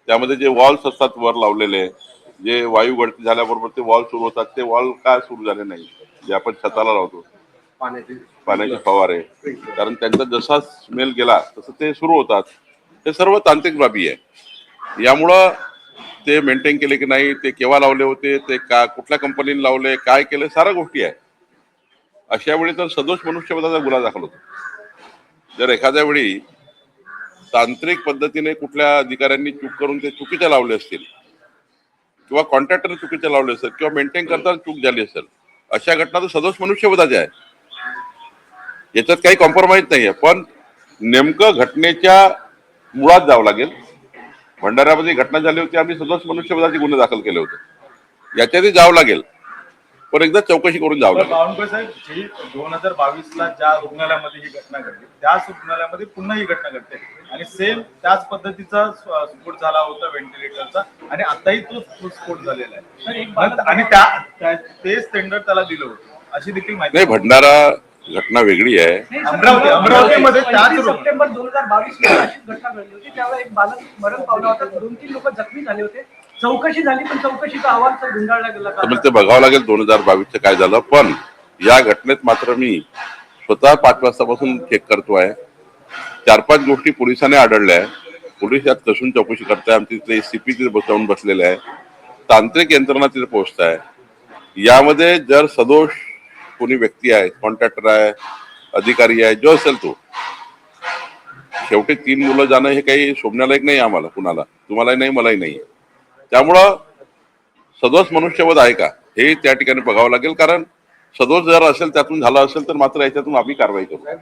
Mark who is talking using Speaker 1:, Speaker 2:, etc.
Speaker 1: त्यामध्ये जे वॉल्स असतात वर लावलेले, जे वायू गळती झाल्याबरोबर ते वॉल सुरू होतात, ते वॉल का सुरू झाले नाही, जे आपण छताला लावतो पाण्याचे फवारे, कारण त्यांचा जसा स्मेल गेला तसं ते सुरू होतात. हे सर्व तांत्रिक बाबी आहे. यामुळं ते मेंटेन केले की नाही, ते केव्हा लावले होते, ते का कुठल्या कंपनीने लावले, काय केले, साऱ्या गोष्टी आहे. अशा वेळी तर सदोष मनुष्यवधाचा गुन्हा दाखल होतो. जर एखाद्या वेळी तांत्रिक पद्धतीने कुठल्या अधिकाऱ्यांनी चूक करून ते चुकीचे लावले असतील, किंवा कॉन्ट्रॅक्टरने चुकीचे लावले असेल, किंवा मेंटेन करताना चूक झाली असेल, अशा घटना तर सदोष मनुष्यवधाच्या आहे. याच्यात काही कॉम्प्रोमाइज नाहीये. पण नेमकं घटनेच्या मुळात जावं लागेल. भंडाऱ्यामध्ये घटना झाली होती, आम्ही सदोष मनुष्यवधाचे गुन्हे दाखल केले होते. याच्यातही जावं लागेल, पण एकदा चौकशी करून जावं लागेल.
Speaker 2: बावनकुळे साहेब, जी 2022ला ज्या रुग्णालयामध्ये ही घटना घडली, त्याच रुग्णालयामध्ये पुन्हा ही घटना घडते आणि सेम त्याच पद्धतीचा स्फोट झाला होता व्हेंटिलेटरचा, आणि आताही तो स्फोट झालेला आहे आणि तेच टेंडर त्याला दिलं होतं अशी देखील माहिती
Speaker 1: नाही. भंडारा घटना वेगळी आहे.
Speaker 2: अमरावतीमध्ये
Speaker 3: सप्टेंबर 2022 अशी घटना घडली होती. त्यावेळेला एक बालक मरण पावला होता, 2-3 लोक जखमी झाले होते. चौकशी झाली, पण चौकशीचा अहवाल गुंडाळला गेला.
Speaker 1: ते बघावं लागेल 2022चं काय झालं. पण या घटनेत मात्र मी स्वतः 5 वाजतापासून चेक करतोय. 4-5 गोष्टी पोलिसांनी आढळल्या आहे. पोलीस यात कसून चौकशी करताय. आमचे तिथे सीपी तिथे बसवून बसलेले आहे, तांत्रिक यंत्रणा तिथे पोहोचत आहे. यामध्ये जर सदोष कोणी व्यक्ती आहे, कॉन्ट्रॅक्टर आहे, अधिकारी आहे, जो असेल तो, शेवटी 3 मुलं जाणं हे काही शोभण्यालायक नाही आम्हाला, कुणाला, तुम्हालाही नाही, मलाही नाही. त्यामुळं सदोष मनुष्यवध आहे का हे त्या ठिकाणी बघावं लागेल. कारण सदोष जर असेल, त्यातून झालं असेल तर मात्र याच्यातून आम्ही कारवाई करू.